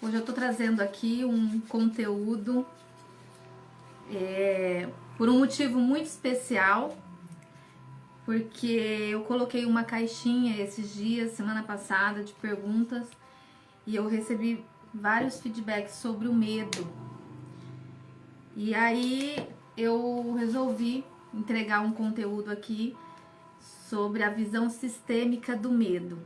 Hoje eu tô trazendo aqui um conteúdo por um motivo muito especial, porque eu coloquei uma caixinha esses dias, semana passada, de perguntas, e eu recebi vários feedbacks sobre o medo. E aí eu resolvi entregar um conteúdo aqui sobre a visão sistêmica do medo.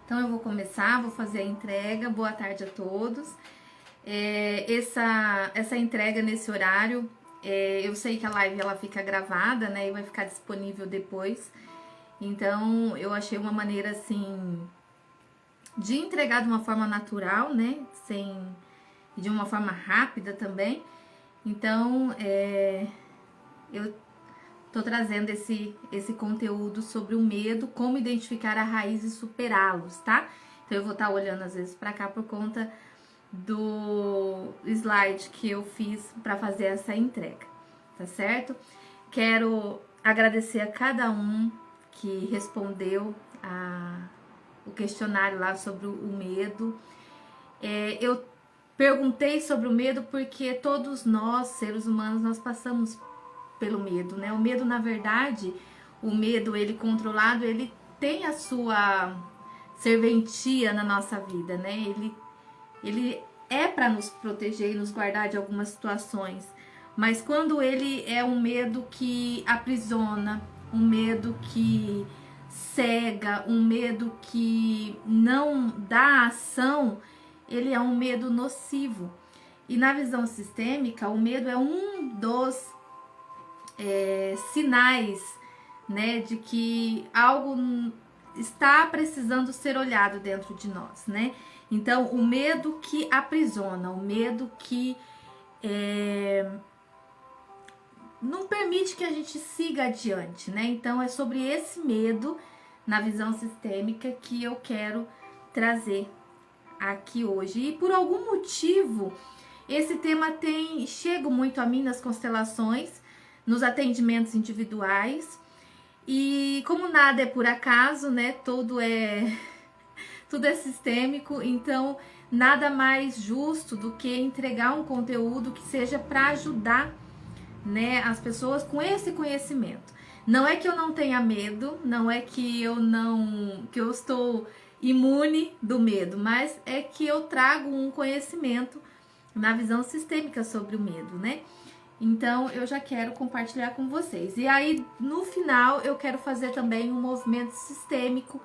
Então eu vou começar, vou fazer a entrega. Boa tarde a todos. Essa entrega nesse horário, eu sei que a live ela fica gravada, né, e vai ficar disponível depois. Então eu achei uma maneira assim de entregar de uma forma natural, né, de uma forma rápida também. Então eu tô trazendo esse conteúdo sobre o medo, como identificar a raiz e superá-los, tá? Então eu vou estar olhando às vezes para cá por conta do slide que eu fiz para fazer essa entrega, tá certo? Quero agradecer a cada um que respondeu o questionário lá sobre o medo. Eu perguntei sobre o medo porque todos nós, seres humanos, nós passamos pelo medo, né? O medo, na verdade, o medo, ele controlado, ele tem a sua serventia na nossa vida, né? Ele é para nos proteger e nos guardar de algumas situações, mas quando ele é um medo que aprisiona, um medo que cega, um medo que não dá ação, ele é um medo nocivo. E na visão sistêmica, o medo é um dos sinais, né, de que algo está precisando ser olhado dentro de nós, né? Então, o medo que aprisiona, o medo que não permite que a gente siga adiante, né? Então, é sobre esse medo, na visão sistêmica, que eu quero trazer aqui hoje. E por algum motivo, esse tema chega muito a mim nas constelações, nos atendimentos individuais. E como nada é por acaso, né? Tudo é sistêmico, então nada mais justo do que entregar um conteúdo que seja para ajudar, né, as pessoas com esse conhecimento. Não é que eu não tenha medo, não é que eu estou imune do medo, mas é que eu trago um conhecimento na visão sistêmica sobre o medo, né? Então eu já quero compartilhar com vocês. E aí no final eu quero fazer também um movimento sistêmico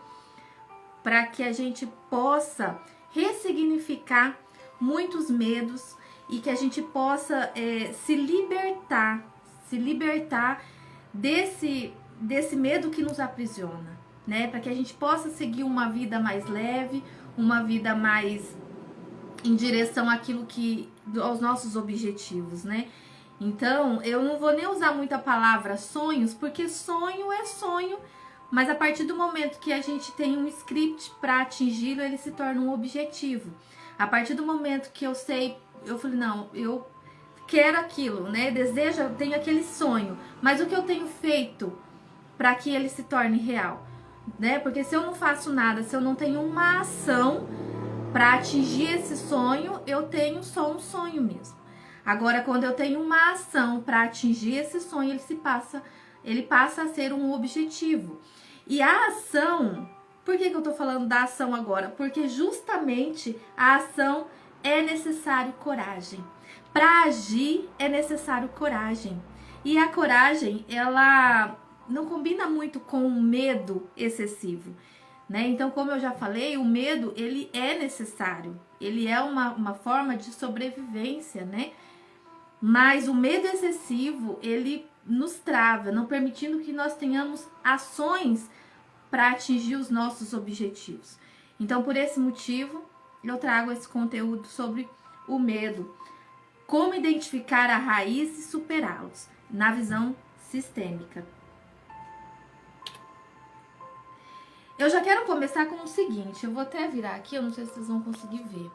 para que a gente possa ressignificar muitos medos e que a gente possa se libertar desse medo que nos aprisiona, né? Para que a gente possa seguir uma vida mais leve, uma vida mais em direção aos nossos objetivos, né? Então, eu não vou nem usar muito a palavra sonhos, porque sonho é sonho, mas a partir do momento que a gente tem um script para atingi-lo, ele se torna um objetivo. A partir do momento que eu falei, não, eu quero aquilo, né? Desejo, eu tenho aquele sonho, mas o que eu tenho feito para que ele se torne real, né? Porque se eu não faço nada, se eu não tenho uma ação para atingir esse sonho, eu tenho só um sonho mesmo. Agora, quando eu tenho uma ação para atingir esse sonho, ele passa a ser um objetivo. E a ação, por que eu tô falando da ação agora? Porque justamente a ação é necessário coragem. Para agir é necessário coragem. E a coragem, ela não combina muito com o medo excessivo, né? Então, como eu já falei, o medo, ele é necessário. Ele é uma forma de sobrevivência, né? Mas o medo excessivo, ele nos trava, não permitindo que nós tenhamos ações para atingir os nossos objetivos. Então, por esse motivo, eu trago esse conteúdo sobre o medo. Como identificar a raiz e superá-los, na visão sistêmica. Eu já quero começar com o seguinte, eu vou até virar aqui, eu não sei se vocês vão conseguir ver.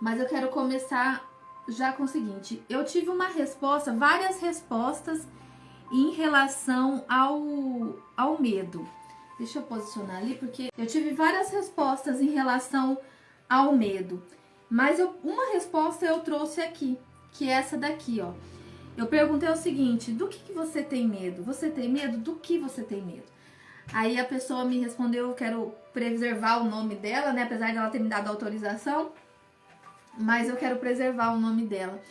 Mas eu quero começar já com o seguinte, eu tive uma resposta, várias respostas em relação ao medo. Deixa eu posicionar ali, porque eu tive várias respostas em relação ao medo. Mas uma resposta eu trouxe aqui, que é essa daqui, ó. Eu perguntei o seguinte, do que você tem medo? Você tem medo? Do que você tem medo? Aí a pessoa me respondeu, eu quero preservar o nome dela, né? Apesar de ela ter me dado autorização, mas eu quero preservar o nome dela.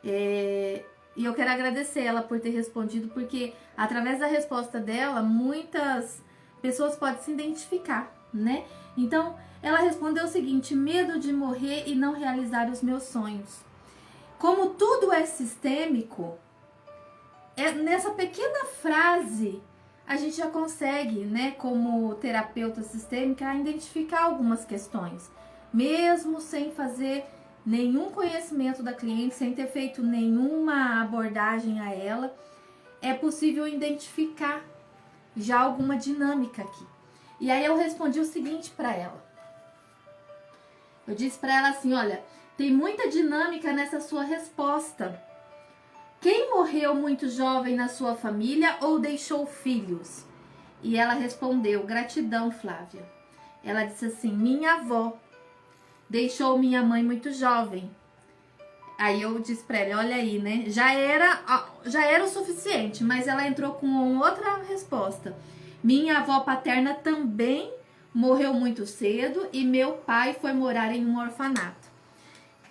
E eu quero agradecer ela por ter respondido, porque através da resposta dela, muitas pessoas podem se identificar, né? Então, ela respondeu o seguinte, medo de morrer e não realizar os meus sonhos. Como tudo é sistêmico, nessa pequena frase, a gente já consegue, né, como terapeuta sistêmica, identificar algumas questões. Mesmo sem fazer nenhum conhecimento da cliente, sem ter feito nenhuma abordagem a ela, é possível identificar já alguma dinâmica aqui. E aí eu respondi o seguinte para ela. Eu disse para ela assim, olha, tem muita dinâmica nessa sua resposta. Quem morreu muito jovem na sua família ou deixou filhos? E ela respondeu, gratidão, Flávia. Ela disse assim, minha avó deixou minha mãe muito jovem. Aí eu disse pra ela, olha aí, né? Já era o suficiente, mas ela entrou com outra resposta. Minha avó paterna também morreu muito cedo e meu pai foi morar em um orfanato.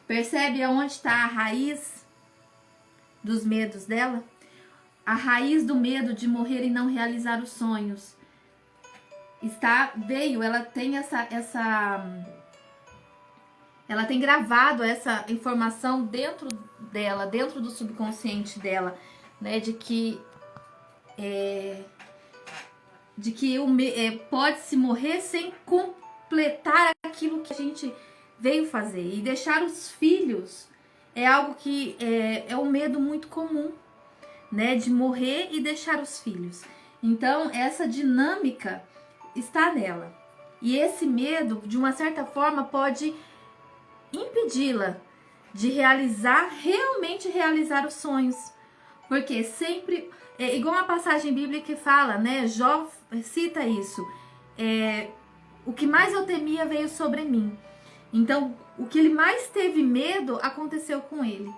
Percebe aonde está a raiz dos medos dela? A raiz do medo de morrer e não realizar os sonhos. Ela tem ela tem gravado essa informação dentro dela, dentro do subconsciente dela, né, de que pode-se morrer sem completar aquilo que a gente veio fazer. E deixar os filhos é algo que é um medo muito comum, né, de morrer e deixar os filhos. Então, essa dinâmica está nela. E esse medo, de uma certa forma, pode impedi-la de realmente realizar os sonhos. Porque sempre, igual uma passagem bíblica que fala, né, Jó cita isso, o que mais eu temia veio sobre mim. Então, o que ele mais teve medo aconteceu com ele,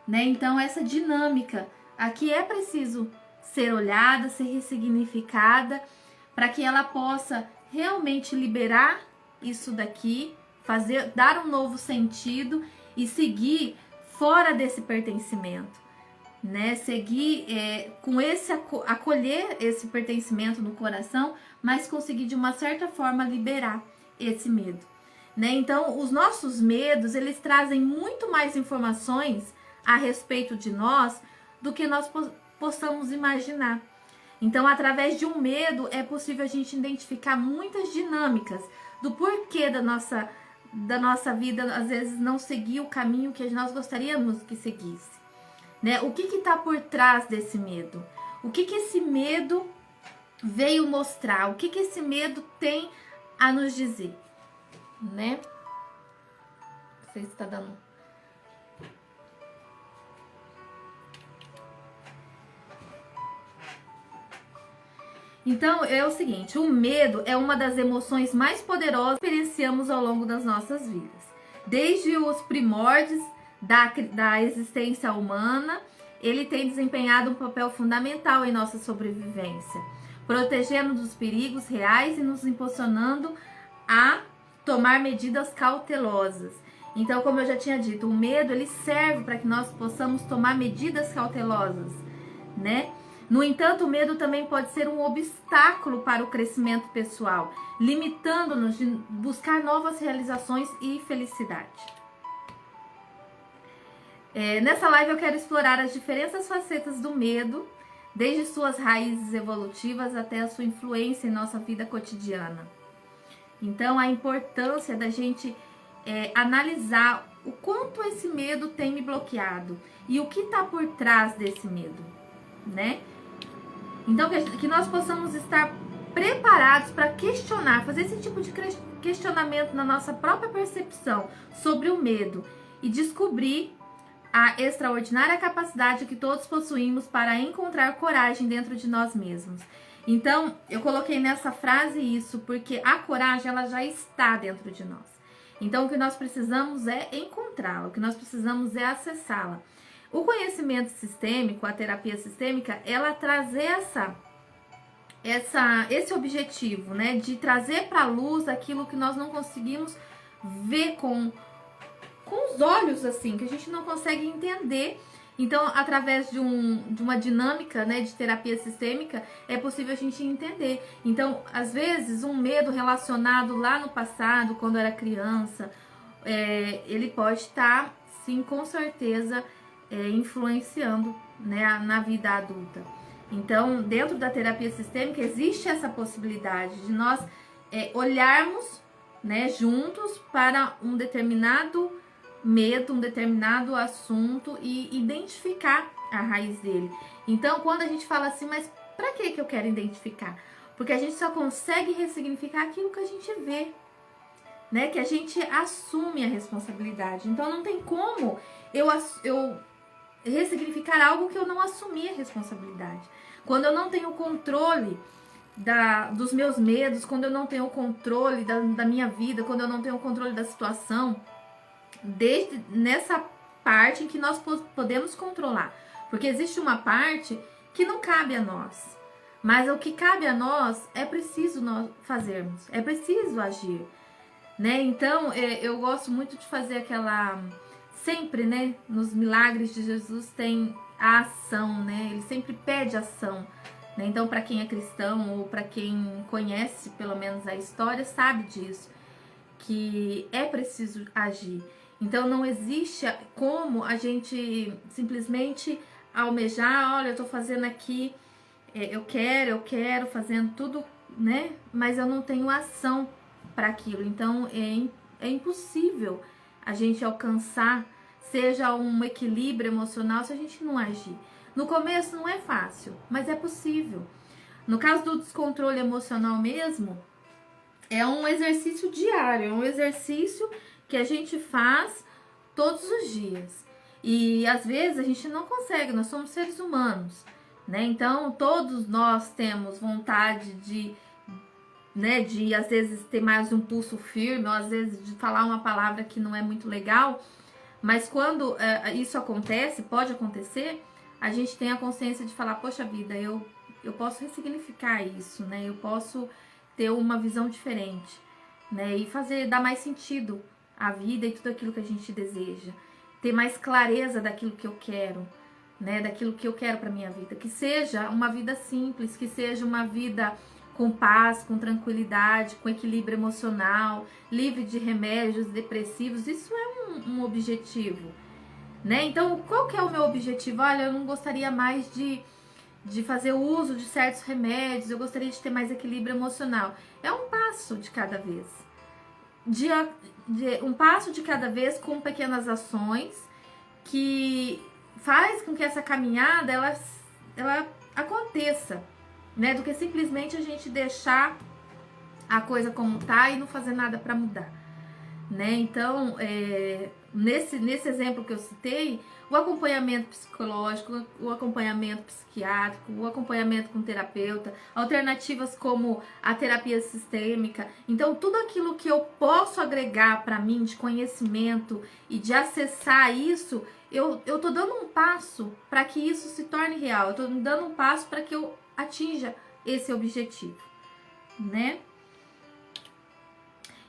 né? Então, essa dinâmica aqui é preciso ser olhada, ser ressignificada, para que ela possa realmente liberar isso daqui, dar um novo sentido e seguir fora desse pertencimento, né? Seguir acolher esse pertencimento no coração, mas conseguir de uma certa forma liberar esse medo, né? Então, os nossos medos, eles trazem muito mais informações a respeito de nós do que nós possamos imaginar. Então, através de um medo, é possível a gente identificar muitas dinâmicas do porquê da nossa vida, às vezes, não seguir o caminho que nós gostaríamos que seguisse, né? O que está por trás desse medo? O que esse medo veio mostrar? O que esse medo tem a nos dizer, né? Não sei se está dando... Então, é o seguinte, o medo é uma das emoções mais poderosas que experienciamos ao longo das nossas vidas. Desde os primórdios da existência humana, ele tem desempenhado um papel fundamental em nossa sobrevivência, protegendo dos perigos reais e nos impulsionando a tomar medidas cautelosas. Então, como eu já tinha dito, o medo ele serve para que nós possamos tomar medidas cautelosas, né? No entanto, o medo também pode ser um obstáculo para o crescimento pessoal, limitando-nos de buscar novas realizações e felicidade. Nessa live eu quero explorar as diferentes facetas do medo, desde suas raízes evolutivas até a sua influência em nossa vida cotidiana. Então, a importância da gente analisar o quanto esse medo tem me bloqueado e o que está por trás desse medo, né? Então, que nós possamos estar preparados para questionar, fazer esse tipo de questionamento na nossa própria percepção sobre o medo e descobrir a extraordinária capacidade que todos possuímos para encontrar coragem dentro de nós mesmos. Então, eu coloquei nessa frase isso, porque a coragem, ela já está dentro de nós. Então, o que nós precisamos é encontrá-la, o que nós precisamos é acessá-la. O conhecimento sistêmico, a terapia sistêmica, ela traz esse objetivo, né, de trazer para a luz aquilo que nós não conseguimos ver com os olhos, assim, que a gente não consegue entender. Então, através de uma dinâmica, né, de terapia sistêmica, é possível a gente entender. Então, às vezes, um medo relacionado lá no passado, quando era criança, ele pode estar, sim, com certeza, influenciando, né, na vida adulta. Então, dentro da terapia sistêmica, existe essa possibilidade de nós olharmos, né, juntos para um determinado medo, um determinado assunto e identificar a raiz dele. Então, quando a gente fala assim, mas pra que eu quero identificar? Porque a gente só consegue ressignificar aquilo que a gente vê, né? Que a gente assume a responsabilidade. Então, não tem como eu ressignificar algo que eu não assumi a responsabilidade. Quando eu não tenho controle dos meus medos, quando eu não tenho controle da minha vida, quando eu não tenho controle da situação, desde nessa parte em que nós podemos controlar, porque existe uma parte que não cabe a nós, mas o que cabe a nós é preciso nós fazermos, é preciso agir, né? Então eu gosto muito de fazer sempre, né, nos milagres de Jesus tem a ação, né? Ele sempre pede ação, né? Então, para quem é cristão ou para quem conhece pelo menos a história, sabe disso, que é preciso agir. Então, não existe como a gente simplesmente almejar, olha, eu tô fazendo aqui, eu quero, fazendo tudo, né? Mas eu não tenho ação para aquilo. Então, é impossível a gente alcançar, seja um equilíbrio emocional, se a gente não agir. No começo não é fácil, mas é possível. No caso do descontrole emocional mesmo, é um exercício diário, é um exercício que a gente faz todos os dias. E às vezes a gente não consegue, nós somos seres humanos, né? Então todos nós temos vontade de às vezes ter mais um pulso firme, ou às vezes de falar uma palavra que não é muito legal, mas quando isso acontece, pode acontecer, a gente tem a consciência de falar, poxa vida, eu posso ressignificar isso, né? Eu posso ter uma visão diferente, né? E dar mais sentido à vida e tudo aquilo que a gente deseja. Ter mais clareza daquilo que eu quero, né? Daquilo que eu quero para minha vida. Que seja uma vida simples, que seja uma vida com paz, com tranquilidade, com equilíbrio emocional, livre de remédios depressivos. Isso é um objetivo, né? Então, qual que é o meu objetivo? Olha, eu não gostaria mais de fazer uso de certos remédios, eu gostaria de ter mais equilíbrio emocional. É um passo de cada vez. Um passo de cada vez com pequenas ações que faz com que essa caminhada ela aconteça, né? Do que simplesmente a gente deixar a coisa como tá e não fazer nada para mudar, né? Então, nesse exemplo que eu citei, o acompanhamento psicológico, o acompanhamento psiquiátrico, o acompanhamento com terapeuta, alternativas como a terapia sistêmica. Então, tudo aquilo que eu posso agregar para mim de conhecimento e de acessar isso, eu tô dando um passo para que isso se torne real. Eu tô dando um passo para que eu atinja esse objetivo, né?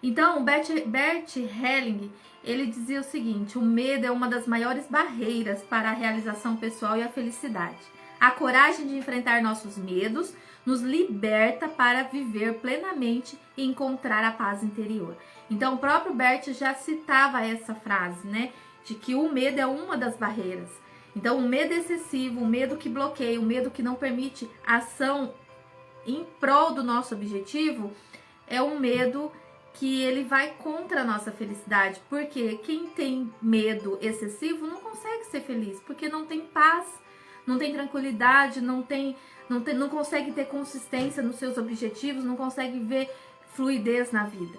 Então, Bert Helling, ele dizia o seguinte: o medo é uma das maiores barreiras para a realização pessoal e a felicidade. A coragem de enfrentar nossos medos nos liberta para viver plenamente e encontrar a paz interior. Então, o próprio Bert já citava essa frase, né? De que o medo é uma das barreiras. Então, o medo excessivo, o medo que bloqueia, o medo que não permite ação em prol do nosso objetivo, é um medo que ele vai contra a nossa felicidade, porque quem tem medo excessivo não consegue ser feliz, porque não tem paz, não tem tranquilidade, não consegue ter consistência nos seus objetivos, não consegue ver fluidez na vida.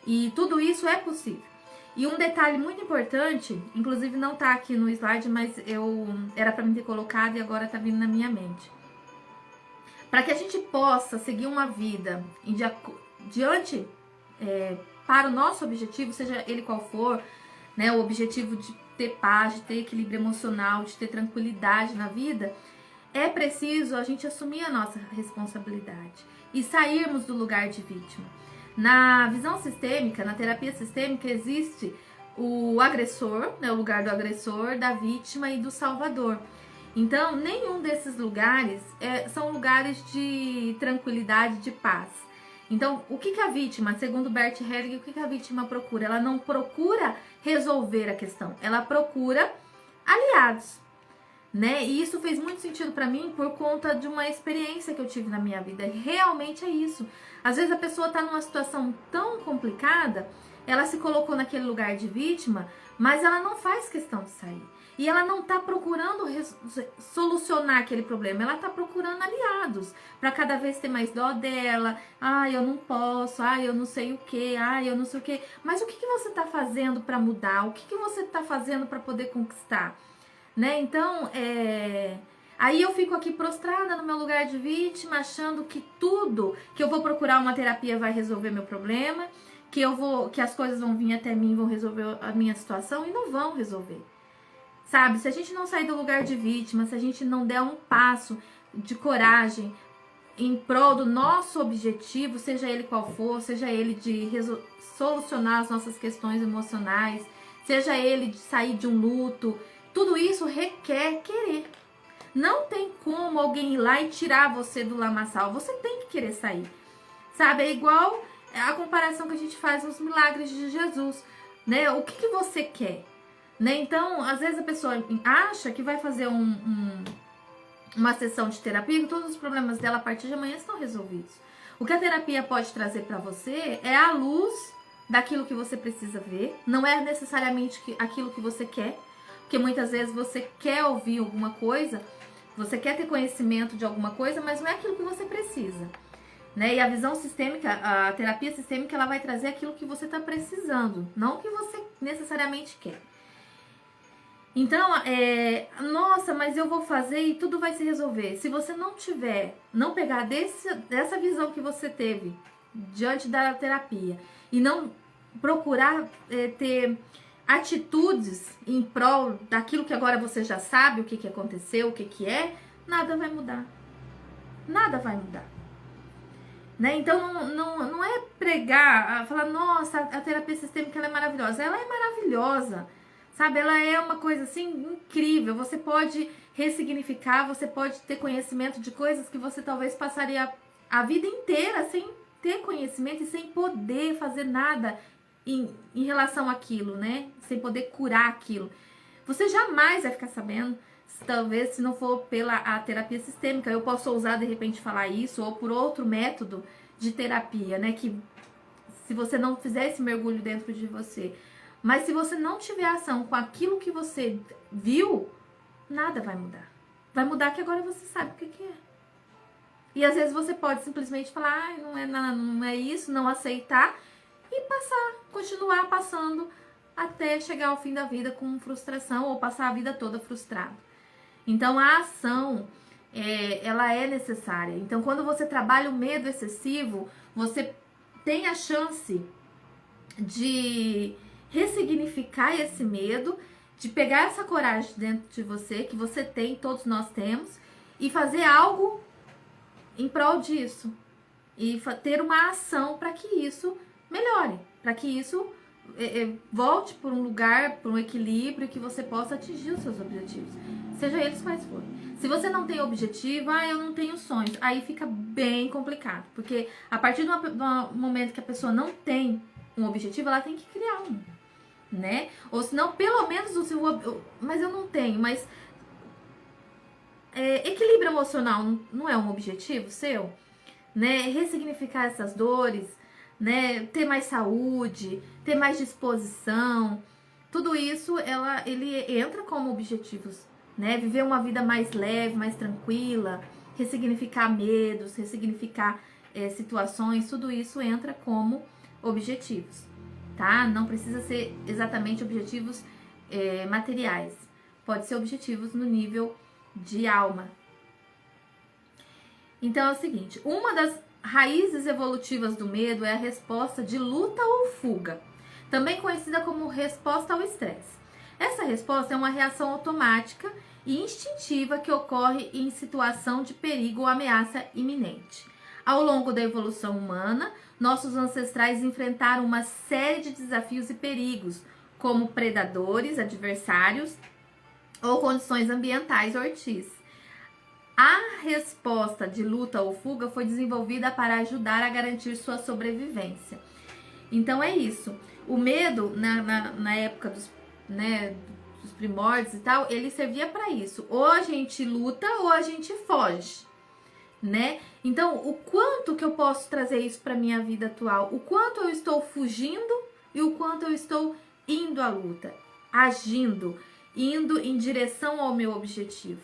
E tudo isso é possível. E um detalhe muito importante, inclusive não tá aqui no slide, mas era para mim ter colocado e agora tá vindo na minha mente. Para que a gente possa seguir uma vida diante para o nosso objetivo, seja ele qual for, né, o objetivo de ter paz, de ter equilíbrio emocional, de ter tranquilidade na vida, é preciso a gente assumir a nossa responsabilidade e sairmos do lugar de vítima. Na visão sistêmica, na terapia sistêmica, existe o agressor, né, o lugar do agressor, da vítima e do salvador. Então, nenhum desses lugares são lugares de tranquilidade, de paz. Então, o que a vítima, segundo Bert Hellinger, o que a vítima procura? Ela não procura resolver a questão, ela procura aliados, né? E isso fez muito sentido para mim por conta de uma experiência que eu tive na minha vida. Realmente é isso. Às vezes a pessoa tá numa situação tão complicada, ela se colocou naquele lugar de vítima, mas ela não faz questão de sair. E ela não tá procurando solucionar aquele problema, ela tá procurando aliados para cada vez ter mais dó dela. Eu não posso, eu não sei o que, eu não sei o que. Mas o que você tá fazendo para mudar? O que você tá fazendo para poder conquistar? Né? Então, aí eu fico aqui prostrada no meu lugar de vítima, achando que tudo que eu vou procurar uma terapia vai resolver meu problema, que as coisas vão vir até mim, vão resolver a minha situação, e não vão resolver. Sabe? Se a gente não sair do lugar de vítima, se a gente não der um passo de coragem em prol do nosso objetivo, seja ele qual for, seja ele de solucionar as nossas questões emocionais, seja ele de sair de um luto, tudo isso requer querer. Não tem como alguém ir lá e tirar você do lamaçal. Você tem que querer sair. Sabe? É igual a comparação que a gente faz nos milagres de Jesus. Né? O que você quer? Né? Então, às vezes a pessoa acha que vai fazer uma sessão de terapia e todos os problemas dela a partir de amanhã estão resolvidos. O que a terapia pode trazer para você é a luz daquilo que você precisa ver. Não é necessariamente aquilo que você quer. Porque muitas vezes você quer ouvir alguma coisa, você quer ter conhecimento de alguma coisa, mas não é aquilo que você precisa. Né? E a visão sistêmica, a terapia sistêmica, ela vai trazer aquilo que você está precisando, não o que você necessariamente quer. Então, nossa, mas eu vou fazer e tudo vai se resolver. Se você não pegar dessa visão que você teve diante da terapia e não procurar ter atitudes em prol daquilo que agora você já sabe, o que aconteceu, o que é, nada vai mudar. Nada vai mudar. Né? Então, não é pregar, falar, nossa, a terapia sistêmica ela é maravilhosa. Ela é maravilhosa, sabe? Ela é uma coisa, assim, incrível. Você pode ressignificar, você pode ter conhecimento de coisas que você talvez passaria a vida inteira sem ter conhecimento e sem poder fazer nada em relação àquilo, né? Sem poder curar aquilo. Você jamais vai ficar sabendo, talvez se não for pela a terapia sistêmica. Eu posso ousar de repente falar isso, ou por outro método de terapia, né? Que se você não fizer esse mergulho dentro de você, mas se você não tiver ação com aquilo que você viu, nada vai mudar. Vai mudar que agora você sabe o que é. E às vezes você pode simplesmente falar, não é isso, não aceitar, e continuar passando até chegar ao fim da vida com frustração ou passar a vida toda frustrado. Então a ação, ela é necessária. Então quando você trabalha o medo excessivo, você tem a chance de ressignificar esse medo, de pegar essa coragem dentro de você, que você tem, todos nós temos, e fazer algo em prol disso. E ter uma ação para que isso melhore, para que isso volte por um lugar, por um equilíbrio, que você possa atingir os seus objetivos, seja eles quais forem. Se você não tem objetivo, eu não tenho sonhos, aí fica bem complicado, porque a partir do momento que a pessoa não tem um objetivo, ela tem que criar um, né? Ou senão, pelo menos o seu, mas eu não tenho, mas equilíbrio emocional não é um objetivo seu, né? Ressignificar essas dores, né? Ter mais saúde, ter mais disposição, tudo isso ele entra como objetivos, né? Viver uma vida mais leve, mais tranquila, ressignificar medos, ressignificar situações, tudo isso entra como objetivos, tá? Não precisa ser exatamente objetivos materiais. Pode ser objetivos no nível de alma. Então é o seguinte, uma das raízes evolutivas do medo é a resposta de luta ou fuga, também conhecida como resposta ao estresse. Essa resposta é uma reação automática e instintiva que ocorre em situação de perigo ou ameaça iminente. Ao longo da evolução humana, nossos ancestrais enfrentaram uma série de desafios e perigos, como predadores, adversários ou condições ambientais hostis. A resposta de luta ou fuga foi desenvolvida para ajudar a garantir sua sobrevivência. Então é isso. O medo, na época dos primórdios e tal, ele servia para isso. Ou a gente luta ou a gente foge, né? Então, o quanto que eu posso trazer isso para minha vida atual? O quanto eu estou fugindo e o quanto eu estou indo à luta, agindo, indo em direção ao meu objetivo,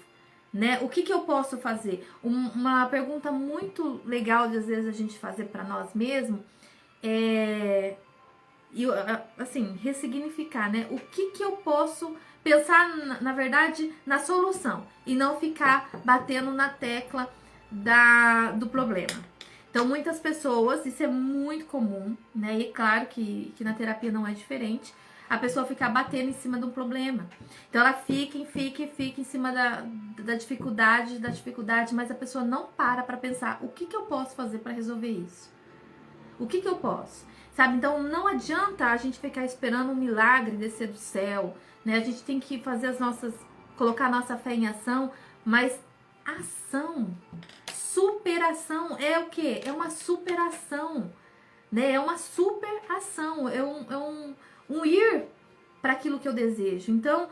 né? O que eu posso fazer? Uma pergunta muito legal de às vezes a gente fazer para nós mesmos é, assim, ressignificar, né? O que eu posso pensar, na verdade, na solução e não ficar batendo na tecla do problema. Então, muitas pessoas, isso é muito comum, né? E claro que na terapia não é diferente, a pessoa ficar batendo em cima do problema. Então, ela fica em cima da dificuldade, mas a pessoa não para pensar o que eu posso fazer para resolver isso. O que eu posso? Sabe? Então, não adianta a gente ficar esperando um milagre descer do céu, né? A gente tem que fazer colocar a nossa fé em ação, mas ação, superação é o quê? É uma superação, né? É uma superação, é um ir para aquilo que eu desejo. Então,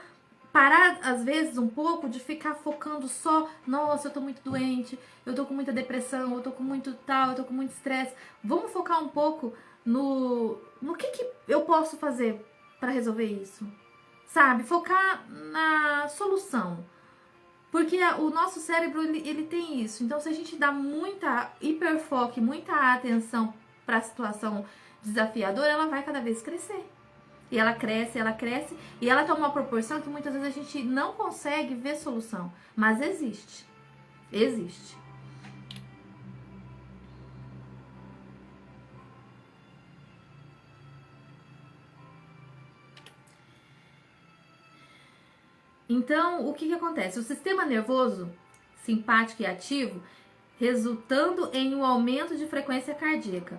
parar às vezes um pouco de ficar focando só, nossa, eu tô muito doente, eu tô com muita depressão, eu tô com muito tal, eu tô com muito estresse. Vamos focar um pouco no que eu posso fazer para resolver isso, sabe? Focar na solução. Porque o nosso cérebro, ele tem isso. Então, se a gente dá muita hiperfoco, muita atenção para a situação desafiadora, ela vai cada vez crescer. E ela cresce, e ela toma uma proporção que muitas vezes a gente não consegue ver solução. Mas existe. Existe. Então, o que acontece? O sistema nervoso simpático e ativo, resultando em um aumento de frequência cardíaca.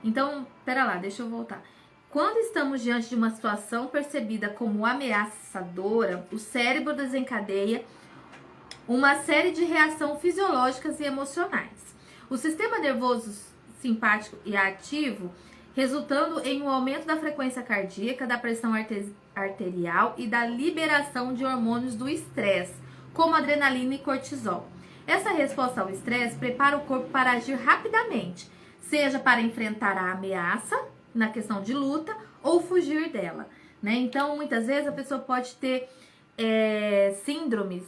Então, pera lá, deixa eu voltar. Quando estamos diante de uma situação percebida como ameaçadora, o cérebro desencadeia uma série de reações fisiológicas e emocionais. O sistema nervoso simpático e ativo, resultando em um aumento da frequência cardíaca, da pressão arterial e da liberação de hormônios do estresse, como adrenalina e cortisol. Essa resposta ao estresse prepara o corpo para agir rapidamente, seja para enfrentar a ameaça, na questão de luta, ou fugir dela, né? Então, muitas vezes a pessoa pode ter síndromes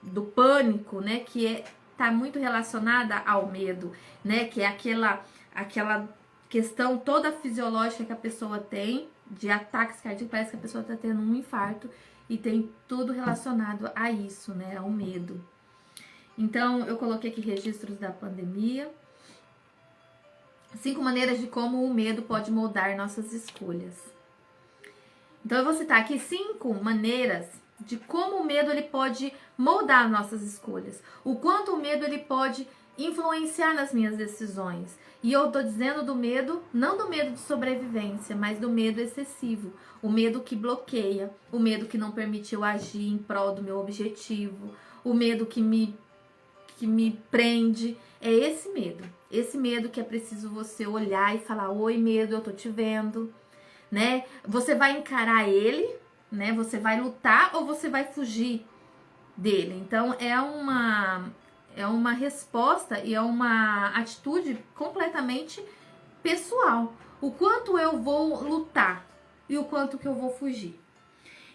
do pânico, né? Que tá muito relacionada ao medo, né? Que é aquela questão toda fisiológica que a pessoa tem, de ataques cardíacos, parece que a pessoa tá tendo um infarto, e tem tudo relacionado a isso, né? Ao medo. Então, eu coloquei aqui registros da pandemia. 5 maneiras de como o medo pode moldar nossas escolhas. Então, eu vou citar aqui 5 maneiras de como o medo ele pode moldar nossas escolhas. O quanto o medo ele pode influenciar nas minhas decisões. E eu tô dizendo do medo, não do medo de sobrevivência, mas do medo excessivo. O medo que bloqueia, o medo que não permite eu agir em prol do meu objetivo, o medo que me prende. É esse medo que é preciso você olhar e falar: oi, medo, eu tô te vendo, né? Você vai encarar ele, né? Você vai lutar ou você vai fugir dele? Então é uma resposta e é uma atitude completamente pessoal. O quanto eu vou lutar e o quanto que eu vou fugir.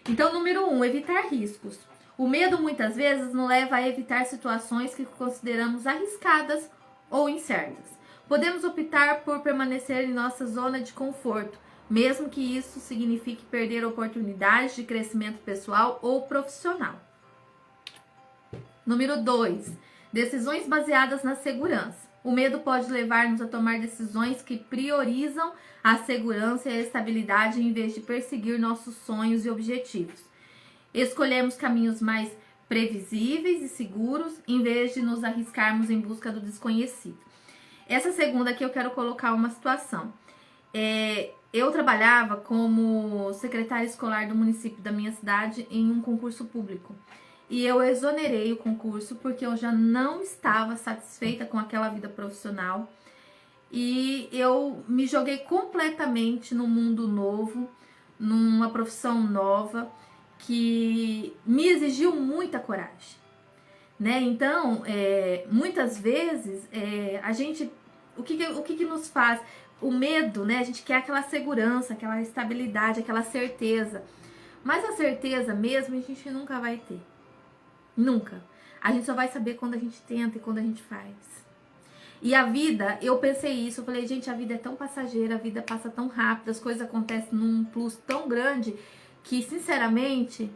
Então, número 1, evitar riscos. O medo muitas vezes nos leva a evitar situações que consideramos arriscadas ou incertas. Podemos optar por permanecer em nossa zona de conforto, mesmo que isso signifique perder oportunidades de crescimento pessoal ou profissional. Número 2, decisões baseadas na segurança. O medo pode levar-nos a tomar decisões que priorizam a segurança e a estabilidade em vez de perseguir nossos sonhos e objetivos. Escolhemos caminhos mais previsíveis e seguros em vez de nos arriscarmos em busca do desconhecido. Essa segunda aqui eu quero colocar uma situação. Eu trabalhava como secretária escolar do município da minha cidade em um concurso público. E eu exonerei o concurso porque eu já não estava satisfeita com aquela vida profissional. E eu me joguei completamente num mundo novo, numa profissão nova, que me exigiu muita coragem, né? Então, muitas vezes, a gente, o que nos faz? O medo, né? A gente quer aquela segurança, aquela estabilidade, aquela certeza. Mas a certeza mesmo a gente nunca vai ter. Nunca. A gente só vai saber quando a gente tenta e quando a gente faz. E a vida, eu pensei isso, eu falei, gente, a vida é tão passageira, a vida passa tão rápido, as coisas acontecem num plus tão grande que, sinceramente,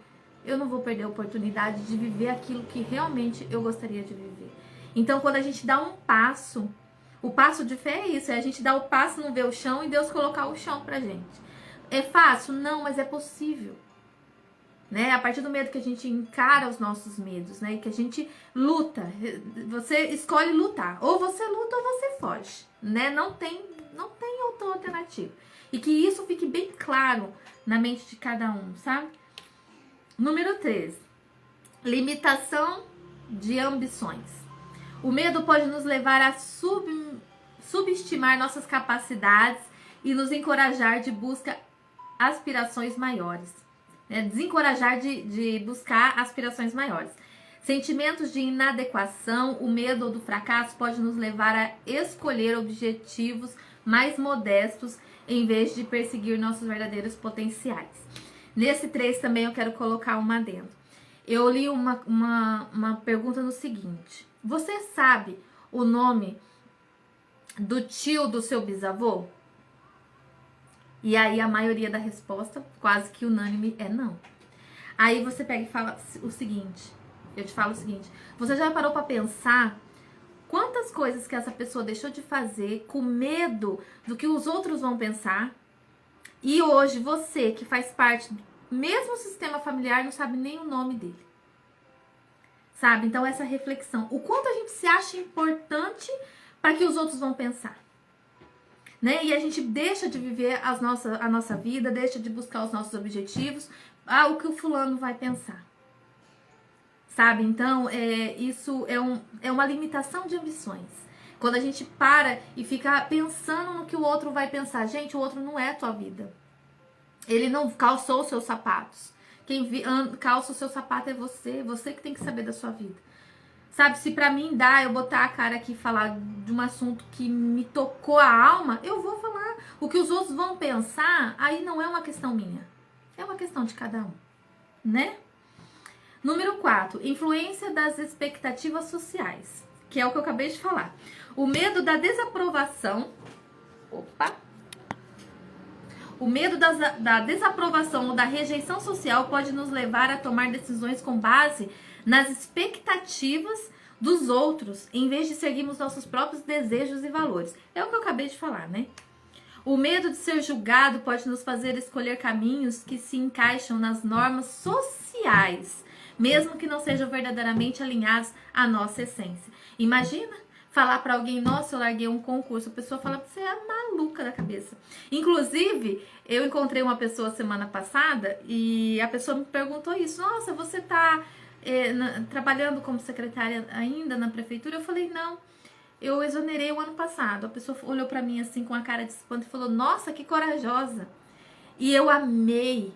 eu não vou perder a oportunidade de viver aquilo que realmente eu gostaria de viver. Então, quando a gente dá um passo, o passo de fé é isso, é a gente dar o passo, não ver o chão e Deus colocar o chão pra gente. É fácil? Não, mas é possível. Né? A partir do medo que a gente encara os nossos medos, né? Que a gente luta, você escolhe lutar, ou você luta ou você foge, né? Não tem outra alternativa. E que isso fique bem claro na mente de cada um, sabe? Número 3, limitação de ambições. O medo pode nos levar a subestimar nossas capacidades e nos encorajar de busca aspirações maiores. Desencorajar de buscar aspirações maiores. Sentimentos de inadequação, o medo do fracasso pode nos levar a escolher objetivos mais modestos em vez de perseguir nossos verdadeiros potenciais. Nesse 3 também eu quero colocar uma adendo. Eu li uma pergunta no seguinte: você sabe o nome do tio do seu bisavô? E aí a maioria da resposta, quase que unânime, é não. Aí você pega e fala o seguinte, eu te falo o seguinte: você já parou pra pensar quantas coisas que essa pessoa deixou de fazer com medo do que os outros vão pensar? E hoje você, que faz parte do mesmo sistema familiar, não sabe nem o nome dele. Sabe? Então essa reflexão, o quanto a gente se acha importante para que os outros vão pensar. Né? E a gente deixa de viver a nossa vida, deixa de buscar os nossos objetivos, o que o fulano vai pensar. Sabe? Então, isso é uma limitação de ambições. Quando a gente para e fica pensando no que o outro vai pensar. Gente, o outro não é a tua vida. Ele não calçou os seus sapatos. Quem calça o seu sapato é você. Você que tem que saber da sua vida. Sabe, se pra mim dá eu botar a cara aqui e falar de um assunto que me tocou a alma, eu vou falar. O que os outros vão pensar, aí não é uma questão minha. É uma questão de cada um, né? Número 4, influência das expectativas sociais, que é o que eu acabei de falar. O medo da desaprovação. O medo da desaprovação ou da rejeição social pode nos levar a tomar decisões com base nas expectativas dos outros, em vez de seguirmos nossos próprios desejos e valores. É o que eu acabei de falar, né? O medo de ser julgado pode nos fazer escolher caminhos que se encaixam nas normas sociais, mesmo que não sejam verdadeiramente alinhados à nossa essência. Imagina falar para alguém: nossa, eu larguei um concurso. A pessoa fala: você é maluca da cabeça. Inclusive, eu encontrei uma pessoa semana passada e a pessoa me perguntou isso: nossa, você tá trabalhando como secretária ainda na prefeitura? Eu falei: não, eu exonerei o ano passado. A pessoa olhou pra mim assim com a cara de espanto e falou: nossa, que corajosa. E eu amei.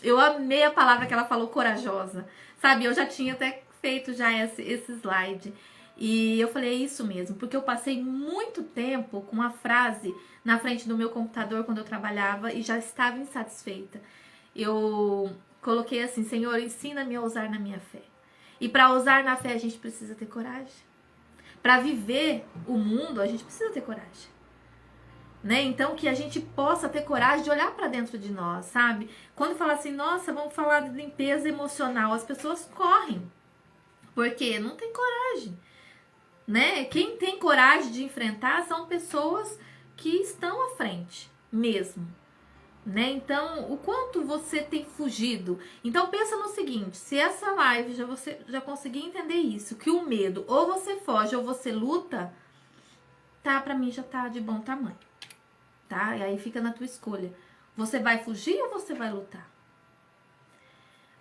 Eu amei a palavra que ela falou, corajosa. Sabe, eu já tinha até feito já esse slide. E eu falei: é isso mesmo, porque eu passei muito tempo com a frase na frente do meu computador quando eu trabalhava e já estava insatisfeita. Eu coloquei assim: Senhor, ensina-me a ousar na minha fé. E para ousar na fé a gente precisa ter coragem. Para viver o mundo a gente precisa ter coragem. né? Então, que a gente possa ter coragem de olhar para dentro de nós, sabe? Quando fala assim, nossa, vamos falar de limpeza emocional, as pessoas correm, porque não tem coragem, né? Quem tem coragem de enfrentar são pessoas que estão à frente mesmo, né? Então, o quanto você tem fugido. Então, pensa no seguinte, se essa live você já conseguir entender isso, que o medo ou você foge ou você luta, tá, pra mim já tá de bom tamanho, tá? E aí fica na tua escolha. Você vai fugir ou você vai lutar?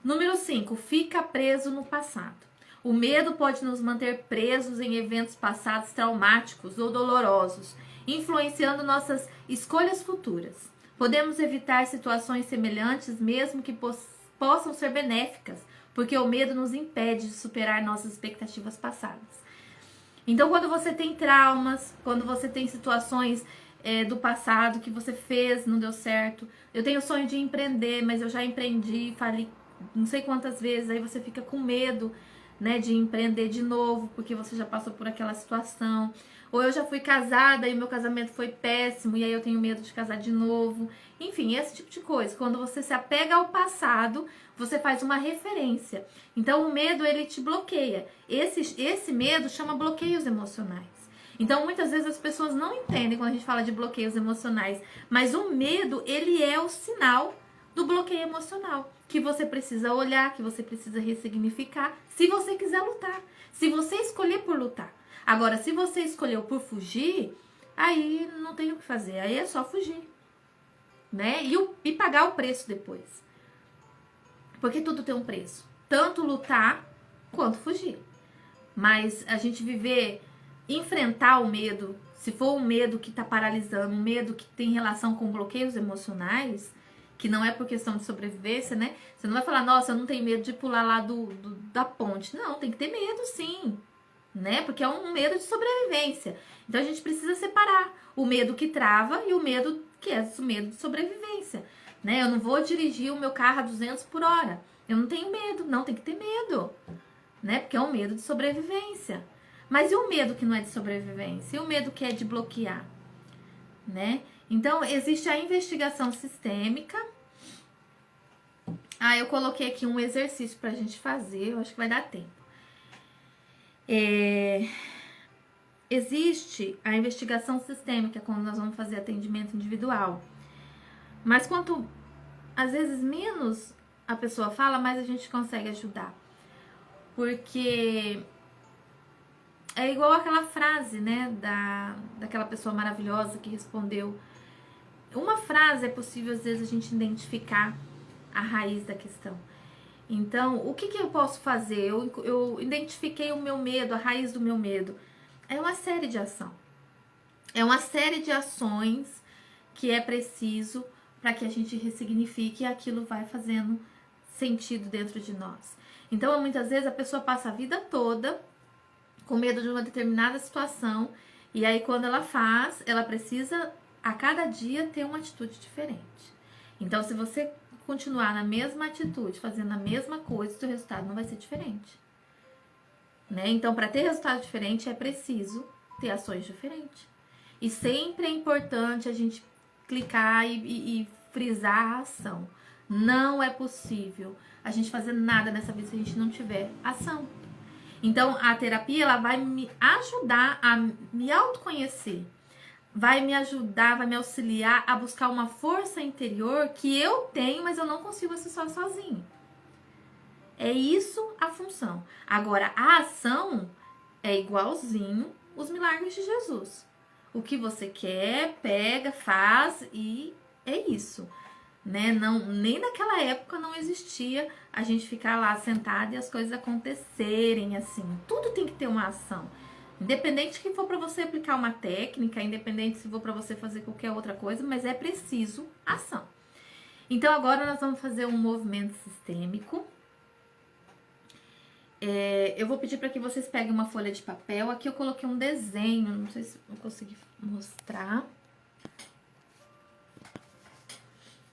Número 5, fica preso no passado. O medo pode nos manter presos em eventos passados traumáticos ou dolorosos, influenciando nossas escolhas futuras. Podemos evitar situações semelhantes mesmo que possam ser benéficas, porque o medo nos impede de superar nossas expectativas passadas. Então, quando você tem traumas, quando você tem situações do passado que você fez, não deu certo. Eu tenho o sonho de empreender, mas eu já empreendi, falei não sei quantas vezes, aí você fica com medo, né, de empreender de novo, porque você já passou por aquela situação. Ou eu já fui casada e meu casamento foi péssimo, e aí eu tenho medo de casar de novo. Enfim, esse tipo de coisa. Quando você se apega ao passado, você faz uma referência. Então, o medo, ele te bloqueia. Esse medo chama bloqueios emocionais. Então, muitas vezes as pessoas não entendem quando a gente fala de bloqueios emocionais. Mas o medo, ele é o sinal do bloqueio emocional. Que você precisa olhar, que você precisa ressignificar, se você quiser lutar. Se você escolher por lutar. Agora, se você escolheu por fugir, aí não tem o que fazer. Aí é só fugir, né? E pagar o preço depois. Porque tudo tem um preço. Tanto lutar quanto fugir. Mas a gente enfrentar o medo, se for um medo que tá paralisando, um medo que tem relação com bloqueios emocionais, que não é por questão de sobrevivência, né? Você não vai falar, nossa, eu não tenho medo de pular lá da ponte. Não, tem que ter medo sim, né? Porque é um medo de sobrevivência. Então a gente precisa separar o medo que trava e o medo que é o medo de sobrevivência, né? Eu não vou dirigir o meu carro a 200 por hora. Eu não tenho medo. Não, tem que ter medo, né? Porque é um medo de sobrevivência. Mas e o medo que não é de sobrevivência? E o medo que é de bloquear, né? Então, existe a investigação sistêmica. Eu coloquei aqui um exercício pra gente fazer. Eu acho que vai dar tempo. Existe a investigação sistêmica quando nós vamos fazer atendimento individual. Mas quanto, às vezes, menos a pessoa fala, mais a gente consegue ajudar. Porque é igual aquela frase, né, daquela pessoa maravilhosa que respondeu. Uma frase é possível, às vezes, a gente identificar a raiz da questão. Então, o que eu posso fazer? Eu identifiquei o meu medo, a raiz do meu medo. É uma série de ação. É uma série de ações que é preciso para que a gente ressignifique e aquilo vai fazendo sentido dentro de nós. Então, muitas vezes, a pessoa passa a vida toda com medo de uma determinada situação e aí, quando ela precisa a cada dia ter uma atitude diferente. Então, se você continuar na mesma atitude, fazendo a mesma coisa, o seu resultado não vai ser diferente, né? Então, para ter resultado diferente, é preciso ter ações diferentes. E sempre é importante a gente clicar e frisar a ação. Não é possível a gente fazer nada nessa vida se a gente não tiver ação. Então, a terapia, ela vai me ajudar a me autoconhecer. Vai me ajudar, vai me auxiliar a buscar uma força interior que eu tenho, mas eu não consigo acessar sozinho. É isso a função. Agora, a ação é igualzinho os milagres de Jesus. O que você quer, pega, faz e é isso, né? Não, nem naquela época não existia a gente ficar lá sentado e as coisas acontecerem assim. Tudo tem que ter uma ação. Independente que for para você aplicar uma técnica, independente se for para você fazer qualquer outra coisa, mas é preciso ação. Então agora nós vamos fazer um movimento sistêmico. Eu vou pedir para que vocês peguem uma folha de papel. Aqui eu coloquei um desenho, não sei se eu consegui mostrar.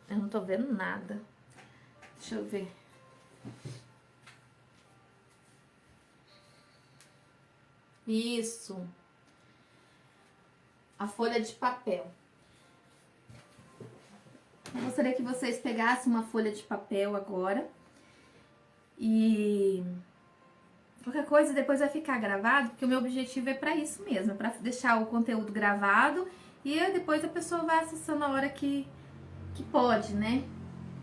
Eu não tô vendo nada. Deixa eu ver. Isso. A folha de papel. Eu gostaria que vocês pegassem uma folha de papel agora e qualquer coisa depois vai ficar gravado, porque o meu objetivo é para isso mesmo, para deixar o conteúdo gravado e depois a pessoa vai acessando a hora que pode, né?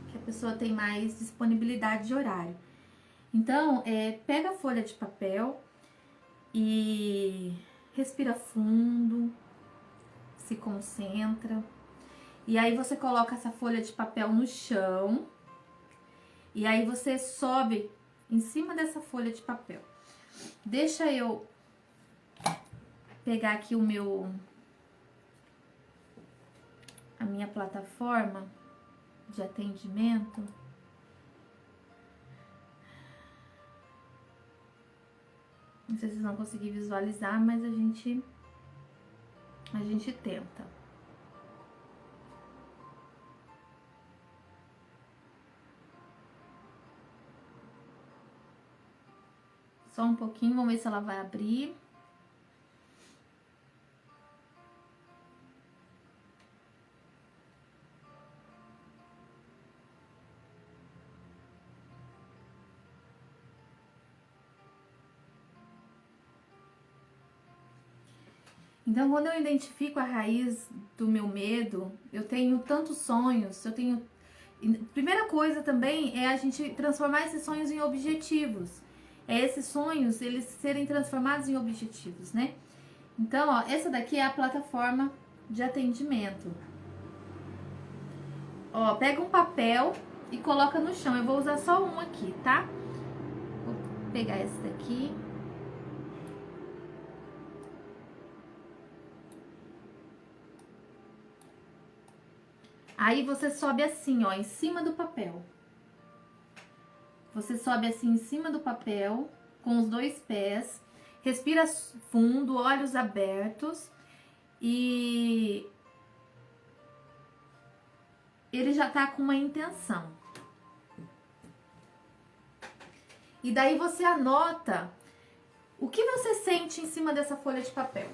Que a pessoa tem mais disponibilidade de horário. Então, pega a folha de papel e respira fundo, se concentra. E aí você coloca essa folha de papel no chão. E aí você sobe em cima dessa folha de papel. Deixa eu pegar aqui a minha plataforma de atendimento. Não sei se vocês vão conseguir visualizar, mas a gente tenta. Só um pouquinho, vamos ver se ela vai abrir. Então, quando eu identifico a raiz do meu medo, eu tenho tantos sonhos, Primeira coisa também é a gente transformar esses sonhos em objetivos. Esses sonhos, eles serem transformados em objetivos, né? Então, ó, essa daqui é a plataforma de atendimento. Ó, pega um papel e coloca no chão. Eu vou usar só um aqui, tá? Vou pegar esse daqui. Aí você sobe assim, ó, em cima do papel. Você sobe assim em cima do papel, com os dois pés. Respira fundo, olhos abertos. E ele já tá com uma intenção. E daí você anota o que você sente em cima dessa folha de papel.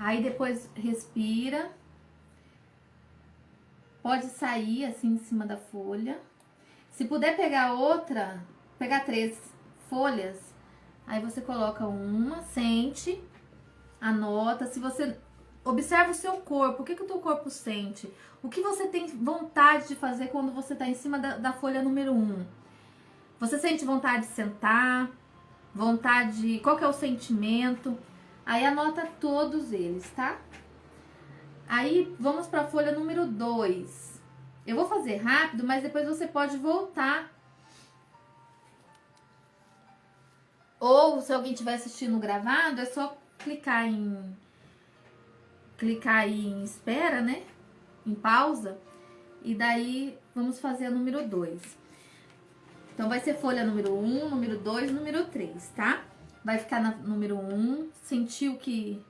Aí depois respira. Pode sair assim em cima da folha. Se puder pegar outra, pegar 3 folhas, aí você coloca uma, sente, anota. Se você observa o seu corpo, o que o teu corpo sente? O que você tem vontade de fazer quando você está em cima da folha número 1? Você sente vontade de sentar? Vontade, qual que é o sentimento? Aí anota todos eles, tá? Aí vamos para a folha número 2. Eu vou fazer rápido, mas depois você pode voltar. Ou se alguém estiver assistindo gravado, é só clicar aí em espera, né? Em pausa. E daí vamos fazer a número 2. Então vai ser folha número 1, número 2, número 3, tá? Vai ficar na número 1, sentir o que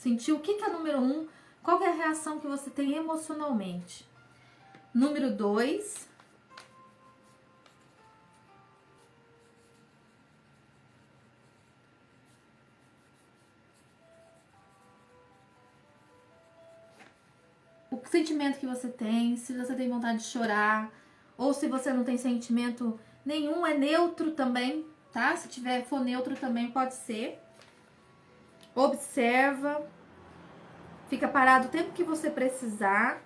é número 1, qual é a reação que você tem emocionalmente. Número 2. O sentimento que você tem, se você tem vontade de chorar, ou se você não tem sentimento nenhum, é neutro também, tá? Se for neutro também pode ser. Observa. Fica parado o tempo que você precisar.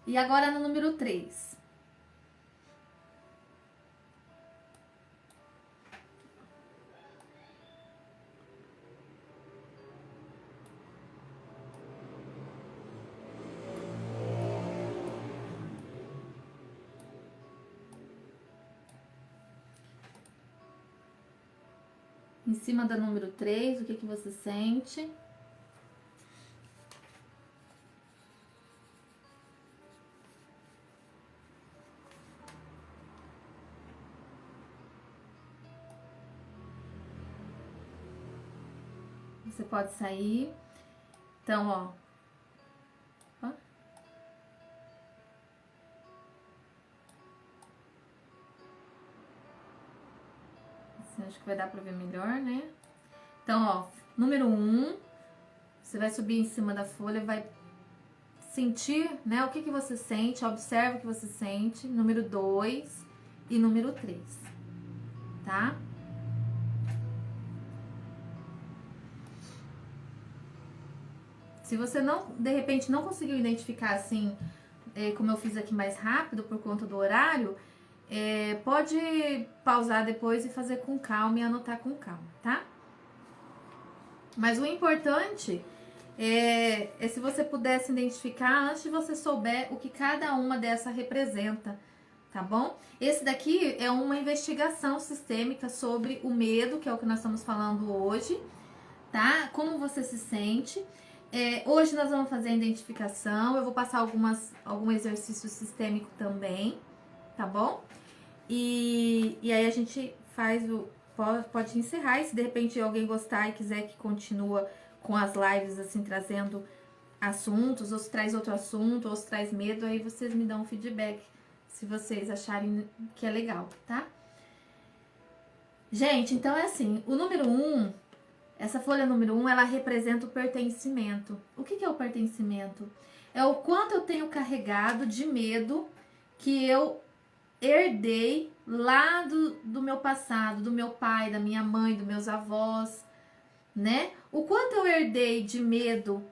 E agora no número 3. Em cima da número 3, o que que você sente? Você pode sair. Então, ó. Assim, acho que vai dar pra ver melhor, né? Então, ó, número 1, você vai subir em cima da folha, vai sentir, né, o que que você sente, observa o que você sente. Número 2 e número 3, tá? Se você não, de repente, não conseguiu identificar assim, como eu fiz aqui mais rápido por conta do horário, pode pausar depois e fazer com calma e anotar com calma, tá? Mas o importante é se você pudesse identificar antes de você souber o que cada uma dessa representa, tá bom? Esse daqui é uma investigação sistêmica sobre o medo, que é o que nós estamos falando hoje, tá? Como você se sente. Hoje nós vamos fazer a identificação, eu vou passar algum exercício sistêmico também, tá bom? E aí a gente faz pode encerrar, e se de repente alguém gostar e quiser que continua com as lives assim, trazendo assuntos, ou se traz outro assunto, ou se traz medo, aí vocês me dão um feedback, se vocês acharem que é legal, tá? Gente, então é assim, o número 1, essa folha número 1, ela representa o pertencimento. O que é o pertencimento? É o quanto eu tenho carregado de medo que eu herdei lá do meu passado, do meu pai, da minha mãe, dos meus avós, né? O quanto eu herdei de medo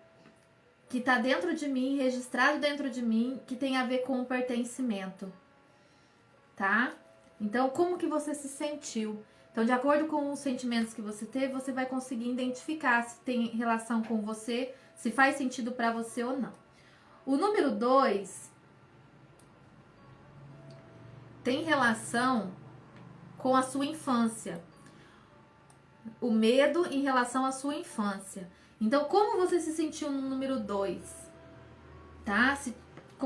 que tá dentro de mim, registrado dentro de mim, que tem a ver com o pertencimento, tá? Então, como que você se sentiu? Então, de acordo com os sentimentos que você teve, você vai conseguir identificar se tem relação com você, se faz sentido para você ou não. O número 2 tem relação com a sua infância. O medo em relação à sua infância. Então, como você se sentiu no número 2? Tá?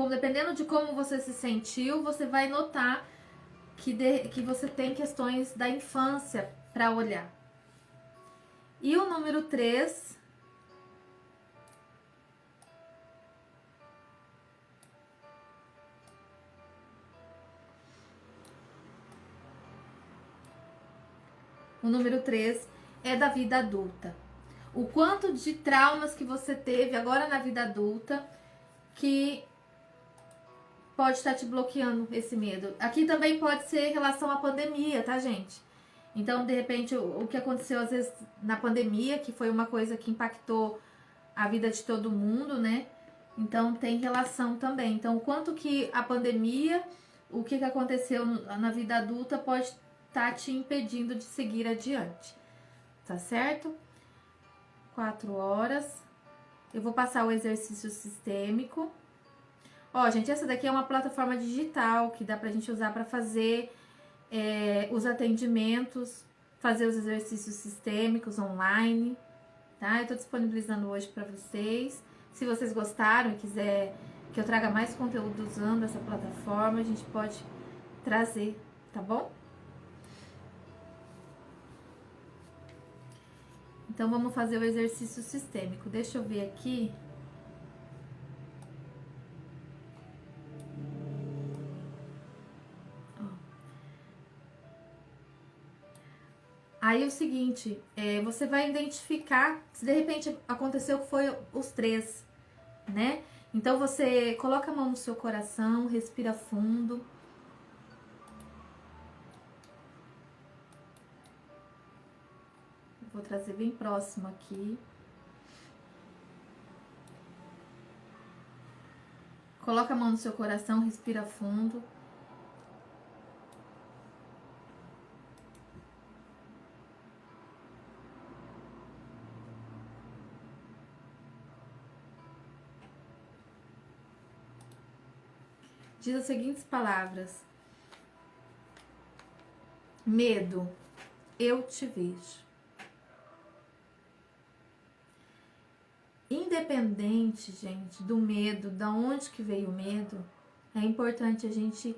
Dependendo de como você se sentiu, você vai notar que você tem questões da infância para olhar. E o número 3... O número 3 é da vida adulta. O quanto de traumas que você teve agora na vida adulta que pode estar te bloqueando esse medo. Aqui também pode ser em relação à pandemia, tá, gente? Então, de repente, o que aconteceu às vezes na pandemia, que foi uma coisa que impactou a vida de todo mundo, né? Então, tem relação também. Então, o quanto que a pandemia, o que aconteceu na vida adulta pode estar te impedindo de seguir adiante, tá certo? 4 horas. Eu vou passar o exercício sistêmico. Ó, gente, essa daqui é uma plataforma digital que dá pra gente usar pra fazer os atendimentos, fazer os exercícios sistêmicos online, tá? Eu tô disponibilizando hoje pra vocês. Se vocês gostaram e quiser que eu traga mais conteúdo usando essa plataforma, a gente pode trazer, tá bom? Então, vamos fazer o exercício sistêmico. Deixa eu ver aqui. Aí é o seguinte, você vai identificar se de repente aconteceu que foi os 3, né? Então você coloca a mão no seu coração, respira fundo. Vou trazer bem próximo aqui. Coloca a mão no seu coração, respira fundo. Diz as seguintes palavras: medo, eu te vejo. independente, gente, do medo, da onde que veio o medo, é importante a gente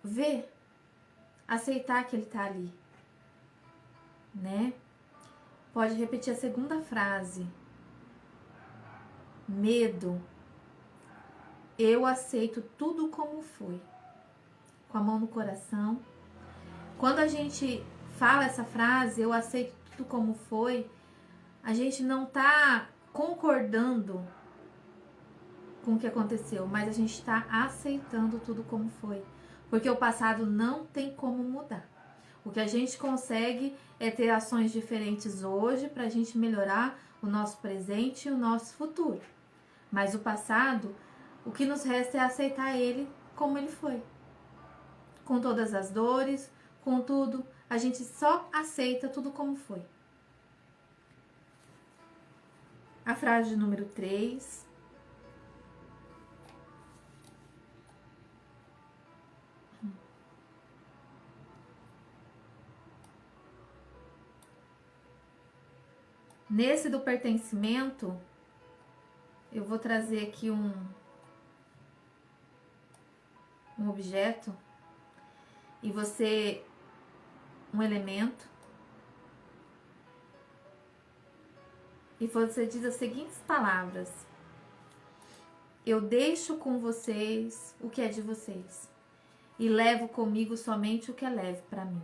ver, aceitar que ele tá ali, né? Pode repetir a segunda frase. Medo, eu aceito tudo como foi. Com a mão no coração. Quando a gente fala essa frase, eu aceito tudo como foi, a gente não tá concordando com o que aconteceu, mas a gente tá aceitando tudo como foi. Porque o passado não tem como mudar. O que a gente consegue é ter ações diferentes hoje pra gente melhorar o nosso presente e o nosso futuro. Mas o passado, o que nos resta é aceitar ele como ele foi. Com todas as dores, com tudo, a gente só aceita tudo como foi. A frase número 3. Nesse do pertencimento, eu vou trazer aqui um objeto e você um elemento e você diz as seguintes palavras: eu deixo com vocês o que é de vocês e levo comigo somente o que é leve para mim.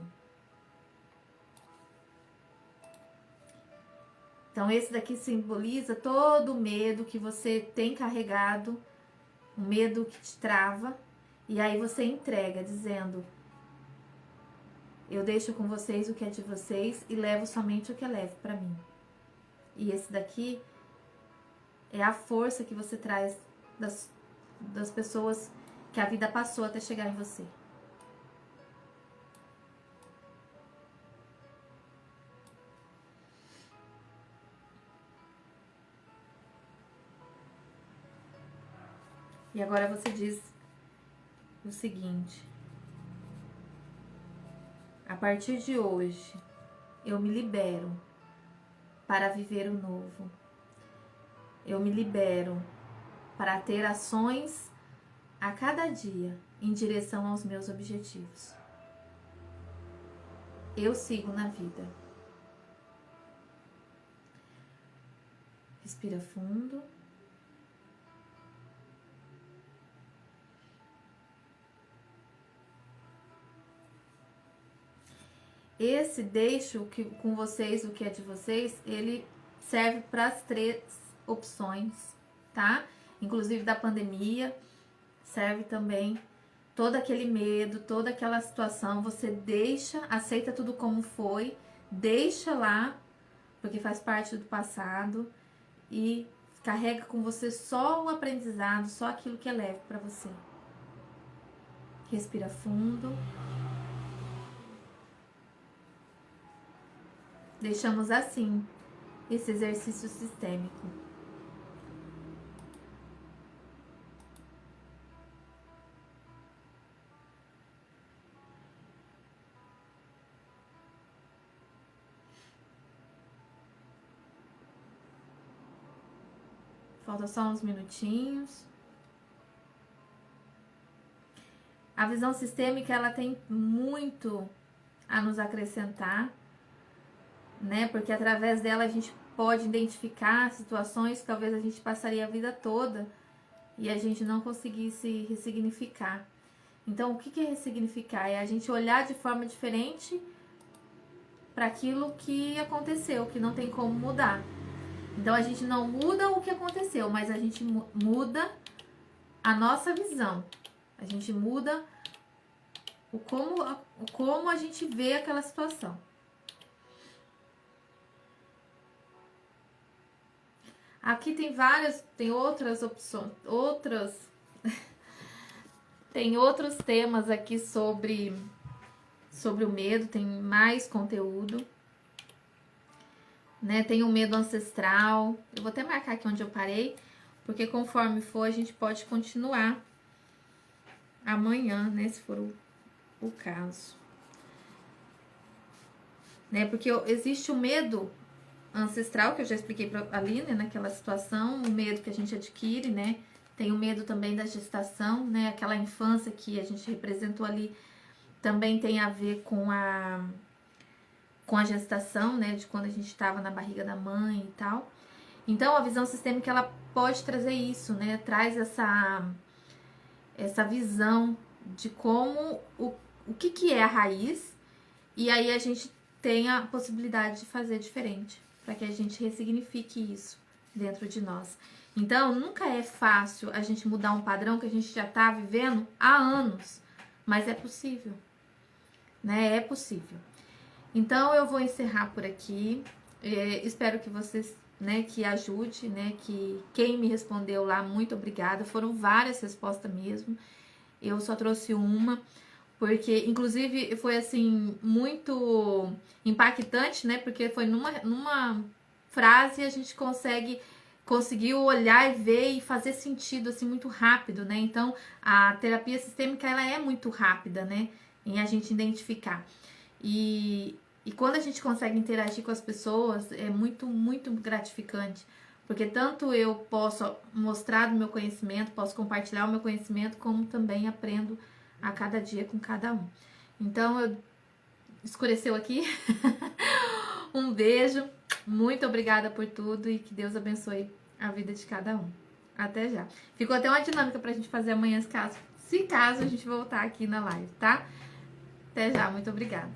Então esse daqui simboliza todo o medo que você tem carregado, o medo que te trava, e aí você entrega dizendo: eu deixo com vocês o que é de vocês e levo somente o que é leve para mim. E esse daqui é a força que você traz das pessoas que a vida passou até chegar em você. E agora você diz o seguinte: a partir de hoje, eu me libero para viver o novo. Eu me libero para ter ações a cada dia em direção aos meus objetivos. Eu sigo na vida. Respira fundo. Esse deixo com vocês o que é de vocês, ele serve para as 3 opções, tá? Inclusive da pandemia, serve também todo aquele medo, toda aquela situação, você deixa, aceita tudo como foi, deixa lá, porque faz parte do passado, e carrega com você só o aprendizado, só aquilo que é leve para você. Respira fundo. Deixamos assim esse exercício sistêmico. Falta só uns minutinhos. A visão sistêmica, ela tem muito a nos acrescentar, né? Porque através dela a gente pode identificar situações que talvez a gente passaria a vida toda e a gente não conseguisse ressignificar. Então, o que é ressignificar? É a gente olhar de forma diferente para aquilo que aconteceu, que não tem como mudar. Então, a gente não muda o que aconteceu, mas a gente muda a nossa visão. A gente muda o como a gente vê aquela situação. Aqui tem outras opções, tem outros temas aqui sobre o medo, tem mais conteúdo, né? Tem o medo ancestral. Eu vou até marcar aqui onde eu parei, porque conforme for a gente pode continuar amanhã, né, se for o caso. Né? Porque existe o medo ancestral, que eu já expliquei pra Aline, naquela situação, o medo que a gente adquire, né? Tem o medo também da gestação, né? Aquela infância que a gente representou ali também tem a ver com a gestação, né? De quando a gente estava na barriga da mãe e tal. Então, a visão sistêmica, ela pode trazer isso, né? Traz essa visão de como, o que é a raiz, e aí a gente tem a possibilidade de fazer diferente, para que a gente ressignifique isso dentro de nós. Então, nunca é fácil a gente mudar um padrão que a gente já está vivendo há anos, mas é possível, né? É possível. Então, eu vou encerrar por aqui. Espero que vocês, né, que ajude, né, que quem me respondeu lá, muito obrigada. Foram várias respostas mesmo. Eu só trouxe uma, porque inclusive foi assim muito impactante, né? Porque foi numa frase a gente conseguiu olhar e ver e fazer sentido assim muito rápido, né? Então, a terapia sistêmica ela é muito rápida, né, em a gente identificar. E quando a gente consegue interagir com as pessoas, é muito, muito gratificante. Porque tanto eu posso mostrar do meu conhecimento, posso compartilhar o meu conhecimento, como também aprendo a cada dia com cada um. Então, escureceu aqui. Um beijo, muito obrigada por tudo e que Deus abençoe a vida de cada um. Até já. Ficou até uma dinâmica pra gente fazer amanhã, se caso a gente voltar aqui na live, tá? Até já, muito obrigada.